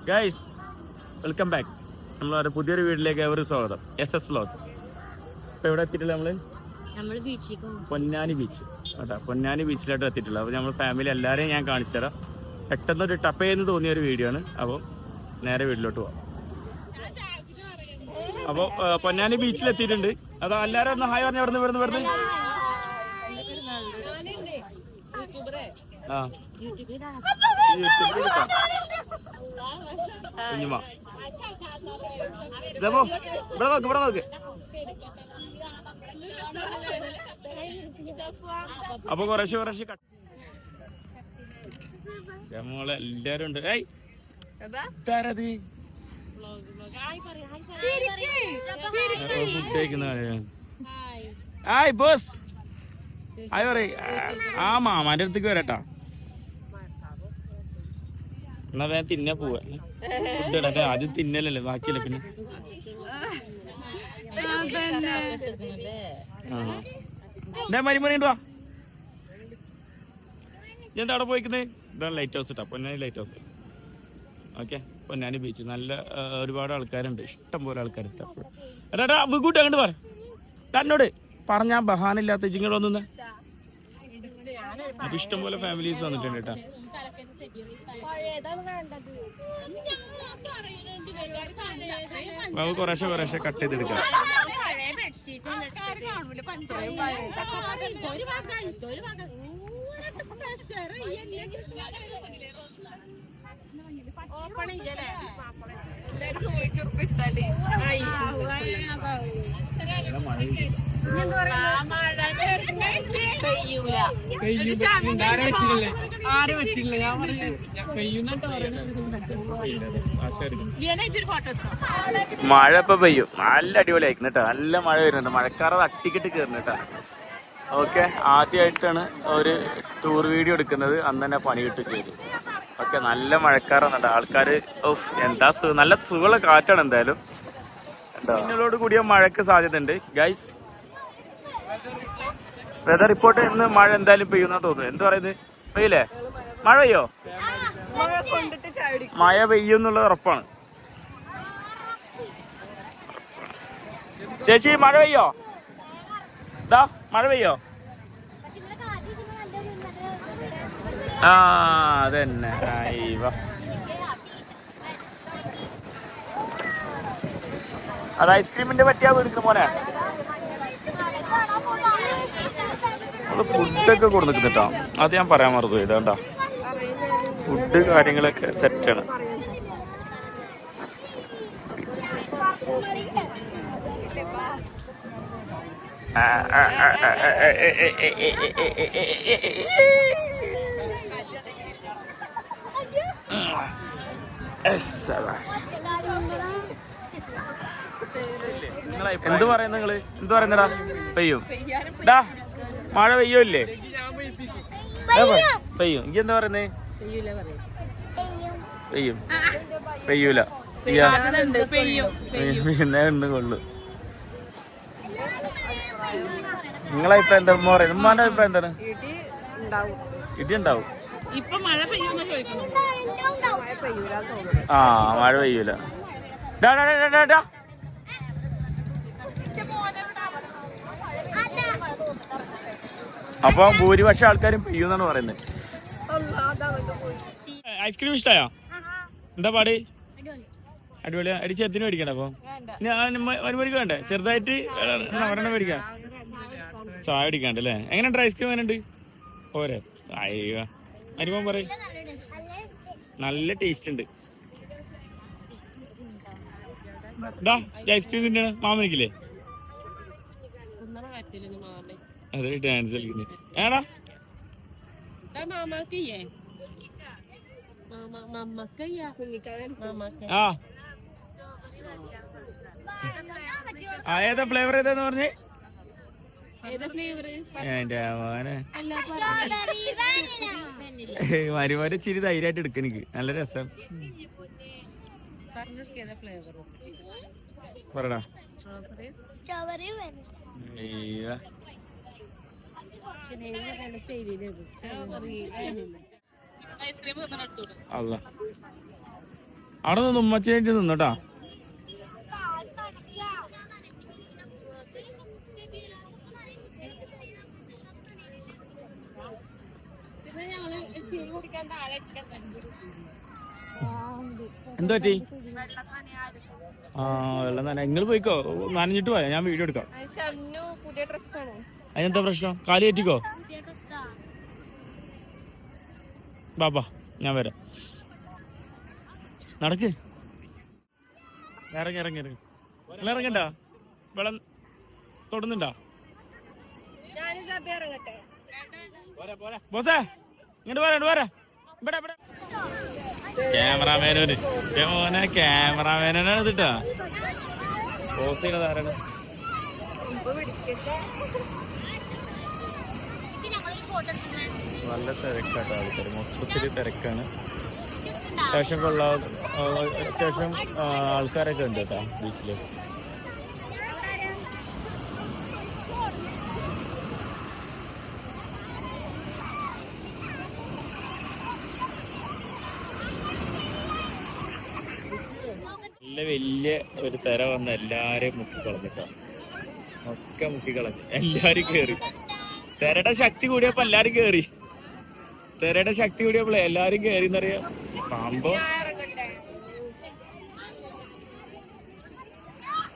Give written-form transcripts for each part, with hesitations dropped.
Guys welcome back. നമ്മളൊരു പുതിയൊരു വീട്ടിലേക്ക് അവർ സ്വാഗതം. SS Lot. ഇപ്പോൾ എവിടെ എത്തിയിട്ടില്ല നമ്മൾ പൊന്നാനി ബീച്ച് കേട്ടോ. പൊന്നാനി ബീച്ചിലോട്ട് എത്തിയിട്ടുള്ളത്. അപ്പോൾ നമ്മൾ ഫാമിലി എല്ലാവരെയും ഞാൻ കാണിച്ചു തരാം. പെട്ടെന്നൊരു ടപ്പേന്ന് തോന്നിയ ഒരു വീഡിയോ ആണ്. അപ്പോൾ നേരെ വീട്ടിലോട്ട് പോവാം. അപ്പോൾ പൊന്നാനി ബീച്ചിലെത്തിയിട്ടുണ്ട്. അതോ എല്ലാവരും ഒന്ന് ഹായ് പറഞ്ഞ് വരുന്നു ആ കുഞ്ഞുമ്മ ഇവിടെ നോക്ക്. അപ്പൊ കുറേശ്ശെ മോളെ എല്ലാരും ഉണ്ട്. ഫുഡ് കഴിക്കുന്ന ഹായ് ബോസ് ഹായ് പറയ്. ആ മാമാന്റെ അടുത്തേക്ക് വരട്ടാ. എന്നാ വേഗം തിന്നാ പോവാ. ഫുഡ് ഇടട്ടെ. ആദ്യം തിന്നലല്ലേ, ബാക്കിയല്ലേ പിന്നെ. മരിമണിണ്ടോ എന്താ അവിടെ പോയിക്കുന്നത്? ഇതാണ് ലൈറ്റ് ഹൗസ് കേട്ടോ, Ponnani light house. Okay, Ponnani beach. നല്ല ഒരുപാട് ആൾക്കാരുണ്ട്, ഇഷ്ടം പോലെ ആൾക്കാർ. എടാ വികൂട്ട് അങ്ങോട്ട് പറ. തന്നോട് പറഞ്ഞാൽ ബഹാനില്ലാത്ത ചിങ്ങളൊന്നും. അപ്പൊ ഇഷ്ടം പോലെ ഫാമിലീസ് വന്നിട്ടുണ്ട് കേട്ടോ. നമുക്ക് കുറേശ്ശെ കട്ട് ചെയ്തെടുക്കാം. മഴ ഇപ്പൊ പെയ്യും. നല്ല അടിപൊളിയായിരിക്കും കേട്ടോ. നല്ല മഴ വരുന്നുണ്ട്. മഴക്കാറ് തട്ടിക്കിട്ട് കയറുന്നു കേട്ടോ. ഓക്കെ, ആദ്യമായിട്ടാണ് ഒരു ടൂർ വീഡിയോ എടുക്കുന്നത്. അന്ന് തന്നെ പണി കിട്ടി ചെയ്തു. ഓക്കെ, നല്ല മഴക്കാറാണ്. ആൾക്കാർ എന്താ നല്ല സുഖമുള്ള കാറ്റാണ് എന്തായാലും. മിന്നലോട് കൂടിയ മഴയ്ക്ക് സാധ്യത ഉണ്ട് ഗൈസ്. വെതർ റിപ്പോർട്ട് ഇന്ന് മഴ എന്തായാലും പെയ്യുന്ന തോന്നുന്നു. എന്ത് പറയുന്നത്? പെയ്യില്ലേ? മഴ പെയ്യോ? മഴ പെയ്യുന്നുള്ളത് ഉറപ്പാണ്. ചേച്ചി മഴ പെയ്യോ? ഇതാ മഴ പെയ്യോ? ആ അതന്നെ. അത് ഐസ്ക്രീമിന്റെ പറ്റിയാ വീടിക്കുന്ന മോനെ. ഫുഡൊക്കെ കൊടുത്തിട്ട് കേട്ടോ. അത് ഞാൻ പറയാൻ മറന്നു. ഇതാണ്ടാ ഫുഡ് കാര്യങ്ങളൊക്കെ സെറ്റാണ്. എന്ത് പറയുന്ന നിങ്ങള്? എന്ത് പറയുന്നടാ? പെയ്യും ഡാ മഴ പെയ്യോ ഇല്ലേ? പെയ്യും. എനിക്ക് എന്താ പറയുന്നേ? പെയ്യും പെയ്യൂല പിന്നെ ഉണ്ട് കൊള്ളു. നിങ്ങളെ അഭിപ്രായം എന്താ? പറയുന്നത് ഉമ്മാന്റെ അഭിപ്രായം എന്താണ്? ഇടി ഉണ്ടാവും. ആ മഴ പെയ്യൂല. അപ്പൊ ഭൂരിപക്ഷം ആൾക്കാരും പെയ്യൂന്നാണ് പറയുന്നത്. ഐസ്ക്രീം ഇഷ്ടായോ? എന്താ പാട്? അടിപൊളിയാ. അടി ചെറുതിന് മേടിക്കണ്ട. അപ്പൊ വരുമ്പോഴേക്കും വേണ്ടേ? ചെറുതായിട്ട് ഒരെണ്ണം മേടിക്കാം. ചായ മേടിക്കാണ്ടല്ലേ? എങ്ങനെയുണ്ട് ഐസ്ക്രീം? എങ്ങനെയുണ്ട്? പോരെ? അയ്യോ അരിമോൻ പറയും നല്ല ടേസ്റ്റ് ഉണ്ട്. ഐസ്ക്രീം തിന്നാണ് മാമനിക്കില്ലേ? അതെ ഡാൻസ് കളിക്കുന്നത് ഏടാ ആ ഏതാ ഫ്ലേവർ ഏതാന്ന് പറഞ്ഞേ? എന്റെ മോനെ മരുമാരെ ചിരി ധൈര്യമായിട്ട് എടുക്ക. എനിക്ക് നല്ല രസം. പറടാ. അല്ല അവിടെ നിന്ന് ഉമ്മച്ചായിട്ട് നിന്നോട്ടാ. എന്താ പറ്റി? ആ വെള്ളം തന്നെ. നിങ്ങൾ പോയിക്കോ, നനഞ്ഞിട്ട് പോയാ ഞാൻ വീഡിയോ എടുക്കാം. അതിനെന്താ പ്രശ്നം? കാലി കയറ്റിക്കോ. ബാബാ ഞാൻ വരാം. നടക്ക്. ഇറങ്ങി ഇറങ്ങി ഇറങ്ങി. വെള്ളം ഇറങ്ങണ്ട. വെള്ളം തൊടുന്നുണ്ടോ? ബോസേ ഇങ്ങോട്ട് പോരാ പോരാ. ഇവിടെ ഇവിടെ ക്യാമറാമാനോര് മോനെ ക്യാമറാമാനാണ് ഇതിട്ടാ. പോസ് ചെയ്യണതാരാണ്? നല്ല തിരക്കാട്ടോ ആൾക്കാർ, മൊത്തത്തില് തിരക്കാണ്. അത്യാവശ്യം അത്യാവശ്യം ആൾക്കാരൊക്കെ ഉണ്ട് കേട്ടോ ബീച്ചില്. നല്ല വലിയ ഒരു തിര വന്ന് എല്ലാരെയും മുക്കിക്കളഞ്ഞിട്ടാ. ഒക്കെ മുക്കിക്കളഞ്ഞു. എല്ലാരും കേറി. തിരയുടെ ശക്തി കൂടിയപ്പോ എല്ലാരും കേറി. തിരയുടെ ശക്തി കൂടിയപ്പോളെ എല്ലാരും കേറിന്നറിയാം. പാമ്പോ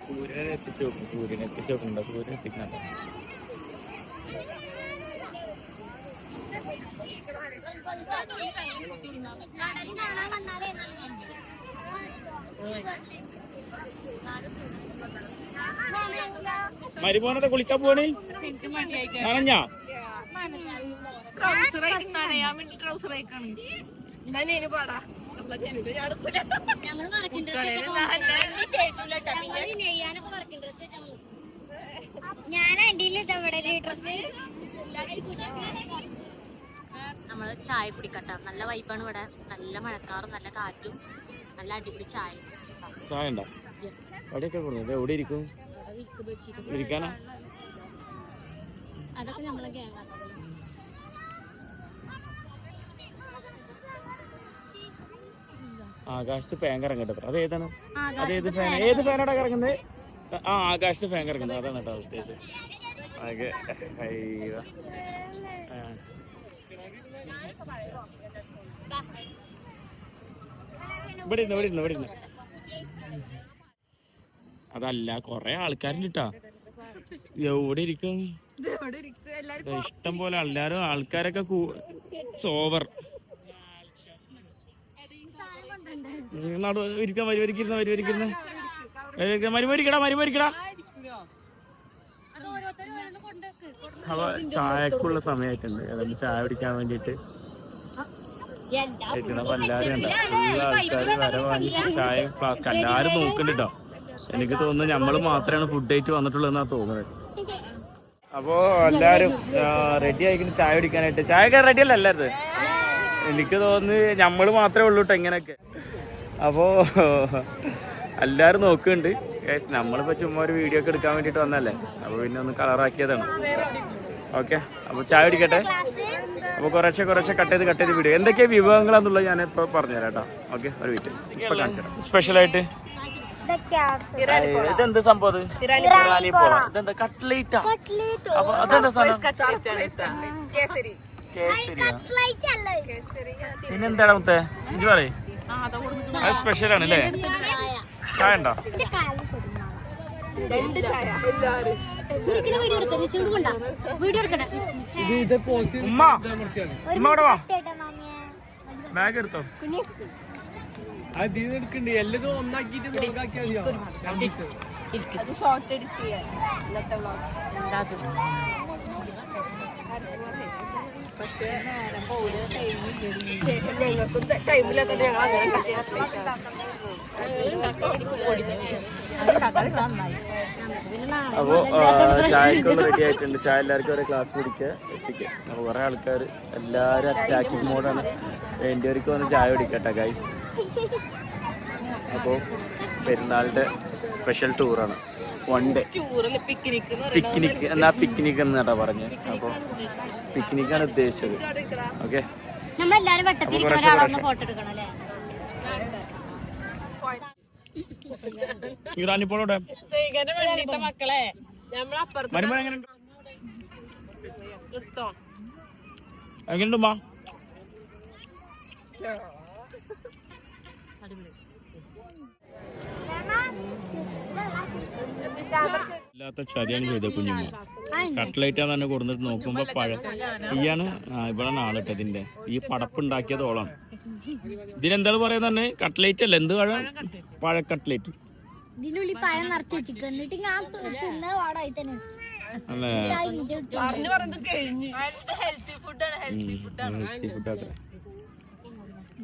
സൂര്യനെ എത്തിച്ചു നോക്കും. സൂര്യനെ എത്തിച്ചു നോക്കണ്ട. സൂര്യനെ എത്തിക്കണ്ട. മരുമോനത്തെ കുളിക്കാൻ പോണേ നനഞ്ഞാ? നമ്മള് ചായ കുടിക്കട്ടെ. നല്ല വൈബാണ് ഇവിടെ. നല്ല മഴക്കാറും നല്ല കാറ്റും നല്ല അടിപൊളി ചായ. ചായ ഉണ്ടോ? എവിടെ ഇരിക്കും? ഇരിക്കാനാ? അതൊക്കെ നമ്മളെ ഗ്യാങ്. ആകാശത്ത് ഫാൻ ഇറങ്ങട്ടെ. അത് ഏതാണ്? അതേത് ഫാൻ? ഏത് ഫാനാടാ ഇറങ്ങുന്നത്? ആ ആകാശത്ത് ഫാൻ ഇറങ്ങുന്നത് അതാണ് കേട്ടോ ഉദ്ദേശിച്ചത്. ആകെ അയ്യോ ഇവിടെ ഇരുന്ന് ഇവിടെ ഇരുന്ന് ഇവിടെ ഇരുന്ന്. അതല്ല കൊറേ ആൾക്കാരിട്ടാ. എവിടെ ഇരിക്കും? ഇഷ്ടം പോലെ എല്ലാരും ആൾക്കാരൊക്കെ സോവർ ഇരിക്കാൻ വരുവരിക്കുന്ന വരുവരിക്കുന്ന മരുമരിക്കടാ മരുമരിക്കടാ. അപ്പൊ ചായക്കുള്ള സമയമായിട്ടുണ്ട്. അതുകൊണ്ട് ചായ കുടിക്കാൻ വേണ്ടിട്ട് അപ്പൊ എല്ലാരും ഉണ്ടോ? എല്ലാ ആൾക്കാര് വരവാങ്ങി ചായ ഫ്ലാസ്ക് എല്ലാരും നോക്കുന്നുണ്ടോ. എനിക്ക് തോന്നുന്നു നമ്മള് മാത്രമാണ് ഫുഡ് ആയിട്ട് വന്നിട്ടുള്ളതെന്നാ തോന്നുന്നത്. അപ്പോ എല്ലാരും റെഡി ആയിരിക്കുന്നു ചായ കുടിക്കാനായിട്ട്. ചായക്കാർ റെഡി അല്ല എല്ലാവരും. എനിക്ക് തോന്നുന്നു നമ്മള് മാത്രമേ ഉള്ളൂ കേട്ടോ ഇങ്ങനെയൊക്കെ. അപ്പോ എല്ലാരും നോക്കുന്നുണ്ട്. നമ്മളിപ്പോ ചുമ്മാ ഒരു വീഡിയോ ഒക്കെ എടുക്കാൻ വേണ്ടിട്ട് വന്നല്ലേ. അപ്പൊ പിന്നെ ഒന്ന് കളറാക്കിയതാണ്. ഓക്കെ അപ്പൊ ചായ കുടിക്കട്ടെ. അപ്പൊ കുറേശ്ശെ കട്ട് ചെയ്ത് വീഡിയോ എന്തൊക്കെയാ വിഭവങ്ങളാന്നുള്ളത് ഞാൻ ഇപ്പൊ പറഞ്ഞുതരാം കേട്ടോ. ഓക്കെ ഒരു വീട്ടിൽ ഇപ്പൊ കാണിച്ചു തരാം. സ്പെഷ്യലായിട്ട് ഇതെന്ത് സംഭവം? ഇതെന്താ കട്ട്ലേറ്റാ? അപ്പൊ അതെന്താ സാധനം? കേസരിയാ? പിന്നെന്താണ് മുത്തേ ഇഞ്ചി പറയ്. അത് സ്പെഷ്യലാണ് അല്ലേ? ചായ ഉണ്ടോ? ഉമ്മ ഉമ്മ ഇവിടെ വാ. ബാഗ് എടുത്തോ? എടുക്കണ്ടേ എല്ലതും ഒന്നാക്കിട്ട് ഷോർട്ട് എഡിറ്റ് ചെയ്യാൻ. പക്ഷേ ഞങ്ങൾക്കും ടൈമിലൊക്കെ ഞങ്ങൾ അപ്പോ ചായക്കുള്ള റെഡി ആയിട്ടുണ്ട്. ചായ എല്ലാവർക്കും ഒരു ഗ്ലാസ് കുടിക്കുക എത്തിക്കുക. അപ്പോൾ കുറേ ആൾക്കാർ എല്ലാവരും അറ്റാക്കിംഗ് മോഡാണ്. വേണ്ടിയവർക്ക് വന്ന് ചായ കുടിക്കട്ടെ ഗൈസ്. അപ്പോൾ പെരുന്നാളിൻ്റെ സ്പെഷ്യൽ ടൂറാണ്. വൺ ഡേ പിക്നിക് എന്നാ പിക്നിക് എന്ന് കേട്ടോ പറഞ്ഞത്. അപ്പോൾ പിക്നിക്കാണ് ഉദ്ദേശിച്ചത്. ഓക്കെ ഇറാനിപ്പോളോടെ മക്കളെ വരുമ്പോ എങ്ങനെയുണ്ട് എങ്ങനെയുണ്ടുമ്മാ ഇല്ലാത്ത ചതിയാണ് ചെയ്തത് കുഞ്ഞുമ്മ. കട്ട്ലൈറ്റാന്ന് തന്നെ കൊടുത്തിട്ട് നോക്കുമ്പോ ഈയാണ് ഇവിടെ ആളിട്ട് ഇതിന്റെ ഈ പടപ്പുണ്ടാക്കിയത് ഓളാണ്. ഇതിനെന്താണ് പറയുന്നത് തന്നെ കട്ട്ലൈറ്റ് അല്ല, എന്ത് പഴം? പഴ കട്ട്ലൈറ്റ്. ഇതിനുള്ളിൽ പഴം നിറച്ച് വെച്ചിട്ട് എന്നിട്ട് ഞാൻ തിന്ന പാടായി തന്നെ അല്ലേ?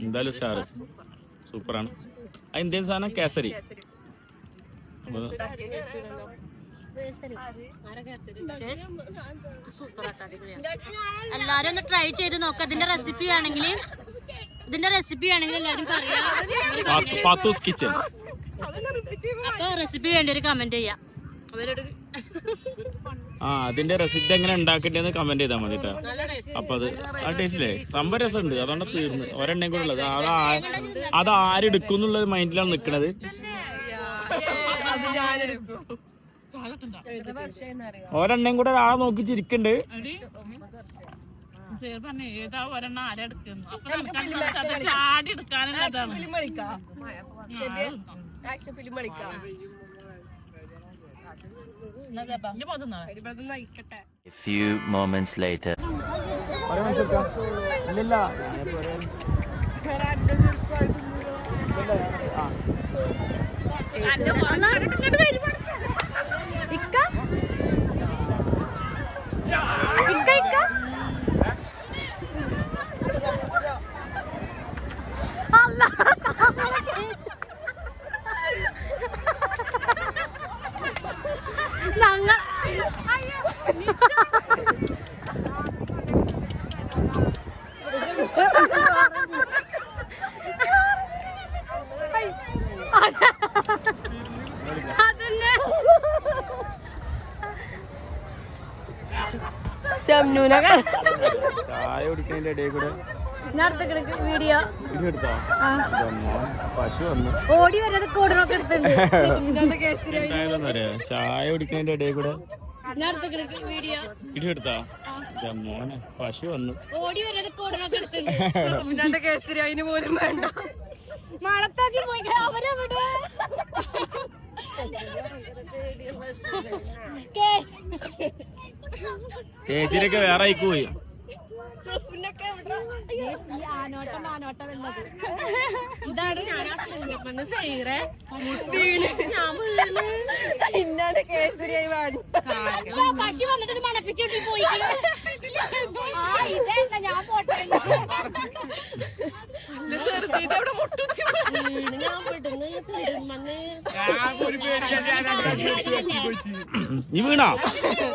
എന്തായാലും സ്റ്റാർ സൂപ്പറാണ്. ഇന്ത്യൻ സാധനം കേസരി. എല്ലാരും ഒന്ന് ട്രൈ ചെയ്ത് നോക്ക. ഇതിന്റെ റെസിപ്പി വേണമെങ്കിൽ എല്ലാരും പറയാം. അപ്പൊ റെസിപ്പി വേണ്ടി ഒരു കമന്റ് ചെയ്യാം. അതിന്റെ റെസിപ്പി എങ്ങനെ ഉണ്ടാക്കേണ്ടതെന്ന് കമന്റ് ചെയ്താൽ മതി കേട്ടോ. അപ്പൊ അത് ആ ടേസ്റ്റില്ലേ സംഭവം രസമുണ്ട്. അതുകൊണ്ട് തീർന്ന് ഒരെണ്ണം കൂടെ ഉള്ളത് അത് ആരെടുക്കും എന്നുള്ള മൈൻഡിലാണ് നിക്കണത്. ഒരെണ്ണം കൂടെ ഒരാളെ നോക്കി ചിരിക്കണ്ട്. A few moments later. ചായ കുടിക്കുന്നതിന്റെ ഇടയിൽ കൂടെ വീഡിയോ എടുത്തോ? പശു വന്നു ഓടി വരാതെ കോടിനൊക്കെ എടുത്തിട്ടുണ്ട്. ചായ കുടിക്കുന്നതിന്റെ ഇടയിൽ കൂടെ വീഡിയോ ഇടിയെടുത്താ മോനെ പശു വന്നു ഓടി വരാതെ കോടിനൊക്കെ എടുത്തിട്ടുണ്ട്. കേസരി അതിന് പോലും വേണ്ട. മണത്താക്കി പോയി അവരെവിടെ കേസിലൊക്കെ വേറെ ആയിക്ക് പോയി. ഇതാണ് പശു വന്നിട്ട് മണപ്പിച്ചോട്ടി പോയി. ഇതല്ല ഞാൻ പോട്ടെ. നീ വീണാ? അതല്ല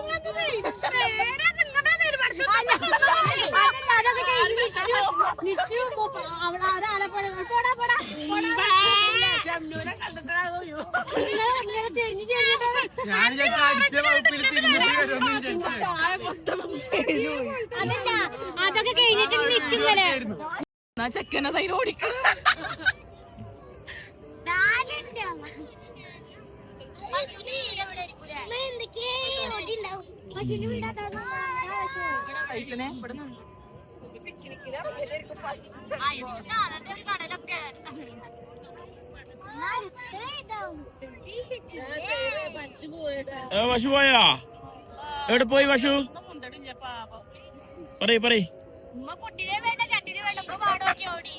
അതൊക്കെ കഴിഞ്ഞിട്ട് നിച്ചിങ്ങനെ ചെക്കനതൈന് ഓടിക്കും. പശു പോയാ? എവിടെ പോയി പശു? പറയ് കുട്ടിനെ വേണ്ട ചട്ടിനെ വേണ്ട പാടോക്കി ഓടി.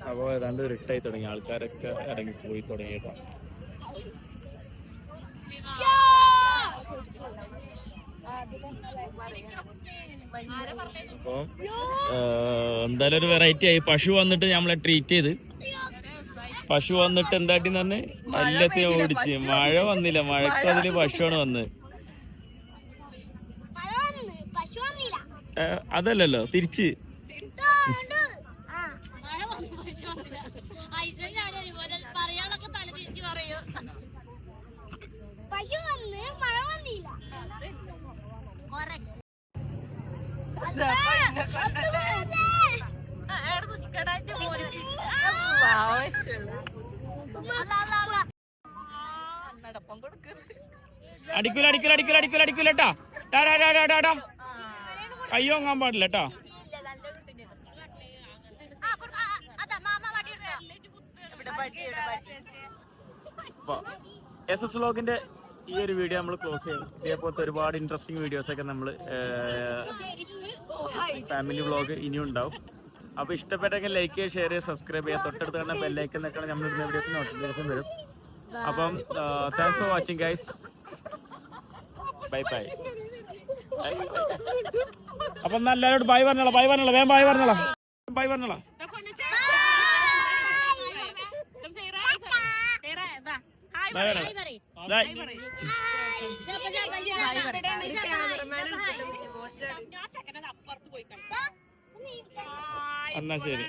അപ്പൊ ഏതാണ്ട് റിട്ടായി തുടങ്ങി. ആൾക്കാരൊക്കെ ഇറങ്ങി പോയി തുടങ്ങിയിട്ടോ. അപ്പൊ എന്തായാലും ഒരു വെറൈറ്റി ആയി. പശു വന്നിട്ട് നമ്മളെ ട്രീറ്റ് ചെയ്ത്. പശു വന്നിട്ട് എന്താട്ടിന്ന് പറഞ്ഞ് എല്ലാത്തിനും ഓടിച്ച്. മഴ വന്നില്ല, മഴക്ക് അതില് പശുവാണ് വന്നത്. അതല്ലല്ലോ, തിരിച്ച് പശു വന്ന് മഴ വന്നില്ല. നടപ്പം കൊടുക്കരുത്. അടിക്കൂലട്ടാ കയ്യോ വാങ്ങാൻ പാടില്ല കേട്ടോ. SS വ്ലോഗിന്റെ ഈ ഒരു വീഡിയോ നമ്മൾ ക്ലോസ് ചെയ്യും. ഇതേപോലത്തെ ഒരുപാട് ഇൻട്രസ്റ്റിംഗ് വീഡിയോസ് ഒക്കെ നമ്മൾ ഫാമിലി വ്ലോഗ് ഇനിയും ഉണ്ടാവും. അപ്പോൾ ഇഷ്ടപ്പെട്ടെങ്കിൽ ലൈക്ക് ചെയ്യുക, ഷെയർ ചെയ്യുക, സബ്സ്ക്രൈബ് ചെയ്യുക. തൊട്ടടുത്ത് കാണുന്ന ബെല്ലൈക്കൻ നിൽക്കണം, നമ്മൾ ഇടുന്ന വീഡിയോസ് നോട്ടിഫിക്കേഷൻ വരും. അപ്പം thanks for watching guys. Bye bye. അപ്പം എല്ലാവരോടും ബൈ പറഞ്ഞോളാം, വേഗം ബൈ പറഞ്ഞോളാം. എന്നാ ശരി.